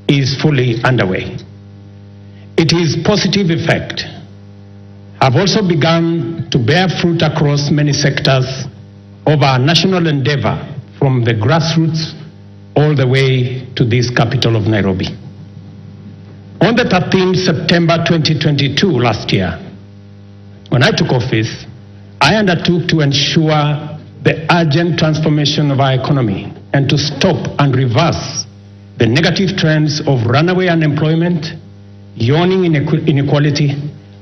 is fully underway. Its positive effect have also begun to bear fruit across many sectors of our national endeavor, from the grassroots all the way to this capital of Nairobi. On the 13th September 2022, last year, when I took office, I undertook to ensure the urgent transformation of our economy and to stop and reverse the negative trends of runaway unemployment, yawning inequality,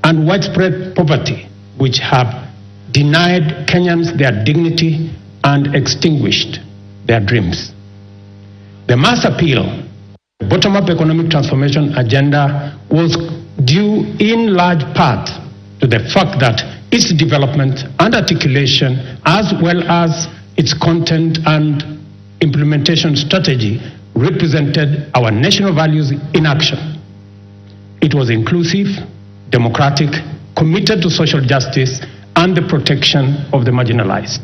and widespread poverty, which have denied Kenyans their dignity and extinguished their dreams. The mass appeal, the bottom-up economic transformation agenda, was due in large part to the fact that its development and articulation, as well as its content and implementation strategy, represented our national values in action. It was inclusive, democratic, committed to social justice and the protection of the marginalized.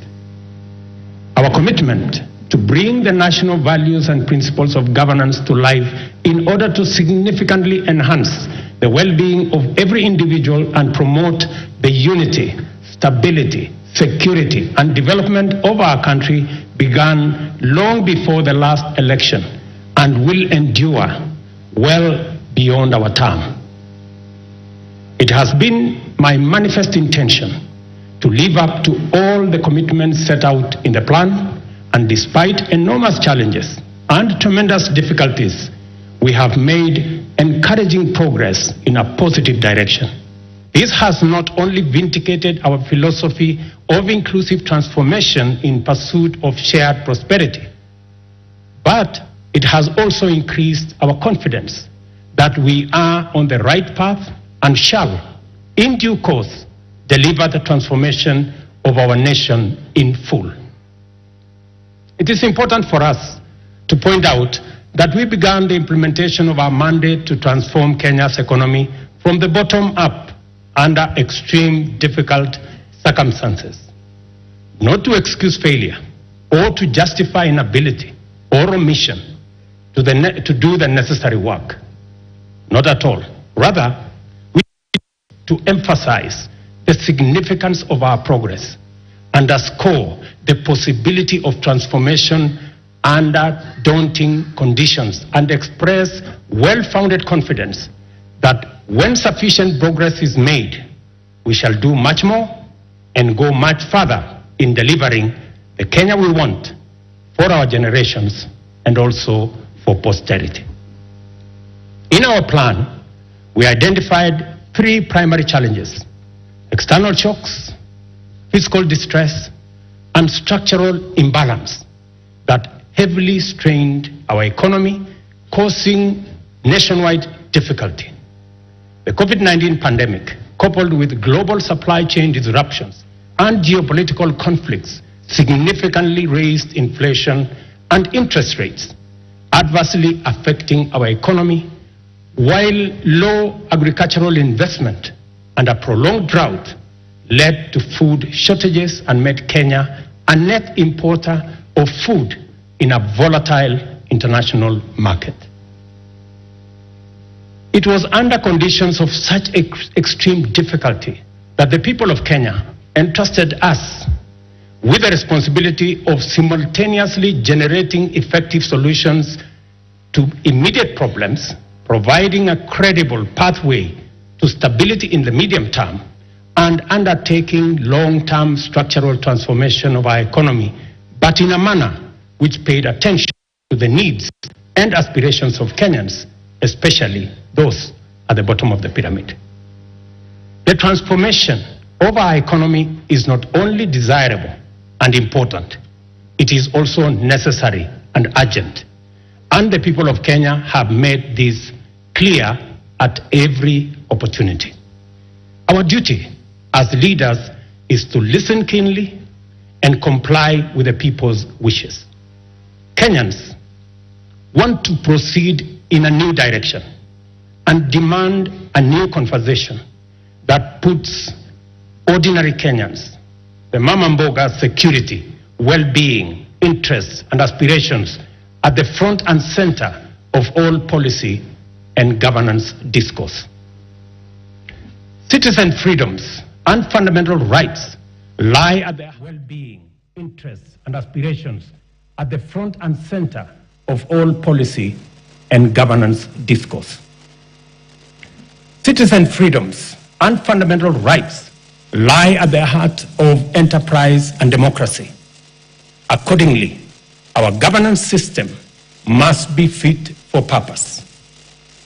Our commitment to bring the national values and principles of governance to life in order to significantly enhance the well-being of every individual and promote the unity, stability, security, and development of our country began long before the last election and will endure well beyond our term. It has been my manifest intention to live up to all the commitments set out in the plan, and despite enormous challenges and tremendous difficulties, we have made encouraging progress in a positive direction. This has not only vindicated our philosophy of inclusive transformation in pursuit of shared prosperity, but it has also increased our confidence that we are on the right path and shall, in due course, deliver the transformation of our nation in full. It is important for us to point out that we began the implementation of our mandate to transform Kenya's economy from the bottom up under extreme difficult circumstances, not to excuse failure or to justify inability or omission to do the necessary work. Not at all. Rather, we need to emphasize the significance of our progress, underscore the possibility of transformation under daunting conditions, and express well-founded confidence that when sufficient progress is made, we shall do much more and go much further in delivering the Kenya we want for our generations and also for posterity. In our plan, we identified three primary challenges: external shocks, fiscal distress, and structural imbalance that heavily strained our economy, causing nationwide difficulty. The COVID-19 pandemic, coupled with global supply chain disruptions and geopolitical conflicts, significantly raised inflation and interest rates, adversely affecting our economy, while low agricultural investment and a prolonged drought led to food shortages and made Kenya a net importer of food in a volatile international market. It was under conditions of such extreme difficulty that the people of Kenya entrusted us with the responsibility of simultaneously generating effective solutions to immediate problems, providing a credible pathway to stability in the medium term, and undertaking long-term structural transformation of our economy, but in a manner which paid attention to the needs and aspirations of Kenyans, especially those at the bottom of the pyramid. The transformation of our economy is not only desirable and important, it is also necessary and urgent. And the people of Kenya have made this clear at every opportunity. Our duty as leaders is to listen keenly and comply with the people's wishes. Kenyans want to proceed in a new direction and demand a new conversation that puts ordinary Kenyans, the mama mboga's security, well-being, interests, and aspirations at the front and center of all policy and governance discourse. Citizen freedoms and fundamental rights lie at their well-being, interests, and aspirations at the front and center of all policy and governance discourse. Citizen freedoms and fundamental rights lie at the heart of enterprise and democracy. Accordingly, our governance system must be fit for purpose,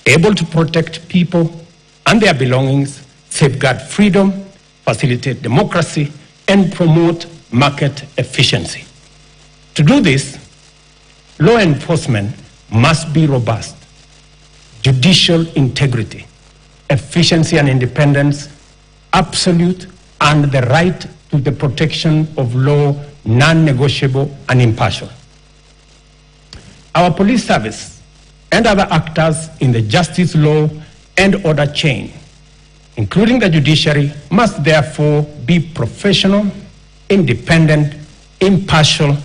able to protect people and their belongings, safeguard freedom, facilitate democracy, and promote market efficiency. To do this, law enforcement must be robust, judicial integrity, efficiency and independence, absolute, and the right to the protection of law non-negotiable and impartial. Our police service and other actors in the justice, law, and order chain, including the judiciary, must therefore be professional, independent, impartial,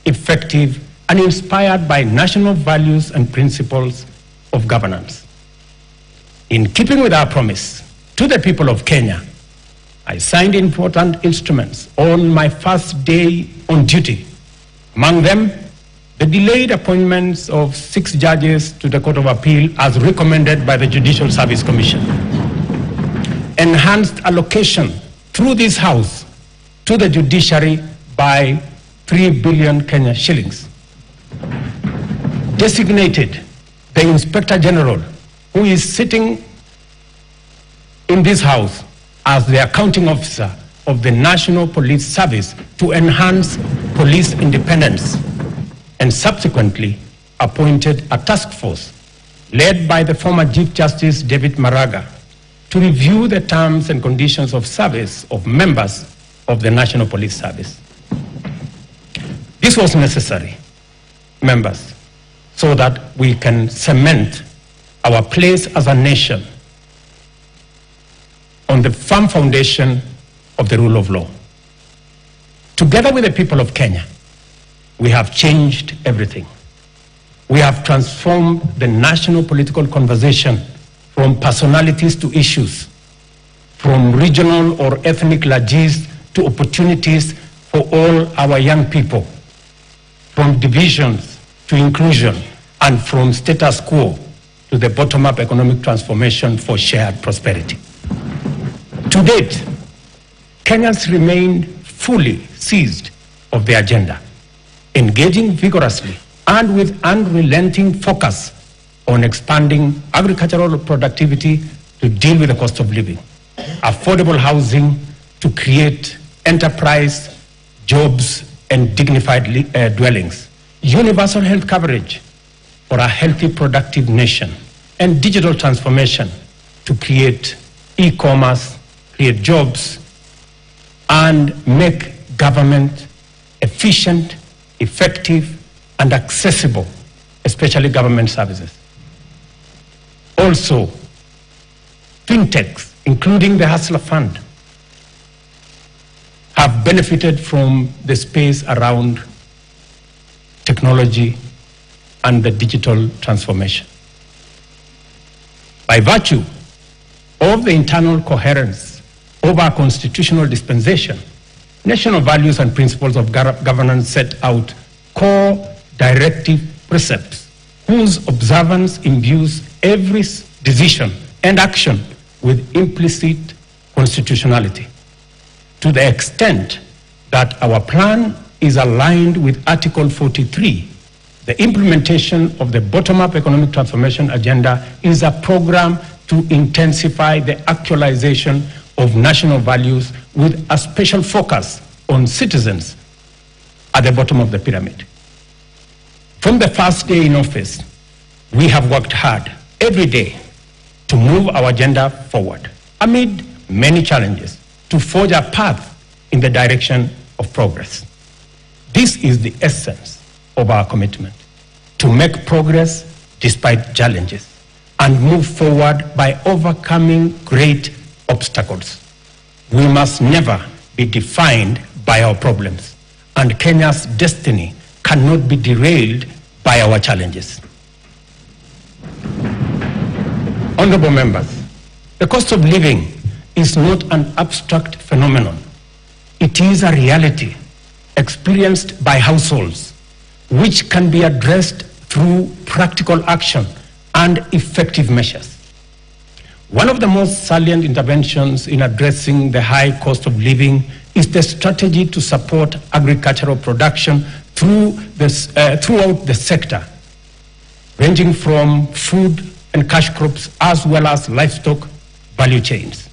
effective, and inspired by national values and principles of governance. In keeping with our promise to the people of Kenya, I signed important instruments on my first day on duty. Among them, the delayed appointments of 6 judges to the Court of Appeal as recommended by the Judicial Service Commission. Enhanced allocation through this House to the judiciary by 3 billion Kenya shillings. Designated the Inspector General, who is sitting in this House as the accounting officer of the National Police Service, to enhance police independence, and subsequently appointed a task force led by the former Chief Justice David Maraga to review the terms and conditions of service of members of the National Police Service. This was necessary, members, so that we can cement our place as a nation on the firm foundation of the rule of law. Together with the people of Kenya, we have changed everything. We have transformed the national political conversation from personalities to issues, from regional or ethnic largesse to opportunities for all our young people, from divisions to inclusion, and from status quo to the bottom-up economic transformation for shared prosperity. To date, Kenyans remain fully seized of the agenda, engaging vigorously and with unrelenting focus on expanding agricultural productivity to deal with the cost of living, affordable housing to create enterprise, jobs, and dignified dwellings, universal health coverage for a healthy, productive nation, and digital transformation to create e-commerce, create jobs, and make government efficient, effective, and accessible, especially government services. Also, fintechs, including the Hustler Fund, have benefited from the space around technology and the digital transformation. By virtue of the internal coherence of our constitutional dispensation, national values and principles of governance set out core directive precepts whose observance imbues every decision and action with implicit constitutionality. To the extent that our plan is aligned with Article 43, the implementation of the bottom-up economic transformation agenda is a program to intensify the actualization of national values with a special focus on citizens at the bottom of the pyramid. From the first day in office, we have worked hard every day to move our agenda forward amid many challenges to forge a path in the direction of progress. This is the essence of our commitment, to make progress despite challenges and move forward by overcoming great obstacles. We must never be defined by our problems, and Kenya's destiny cannot be derailed by our challenges. Honorable members, the cost of living is not an abstract phenomenon. It is a reality experienced by households, which can be addressed through practical action and effective measures. One of the most salient interventions in addressing the high cost of living is the strategy to support agricultural production throughout the sector, ranging from food and cash crops as well as livestock value chains.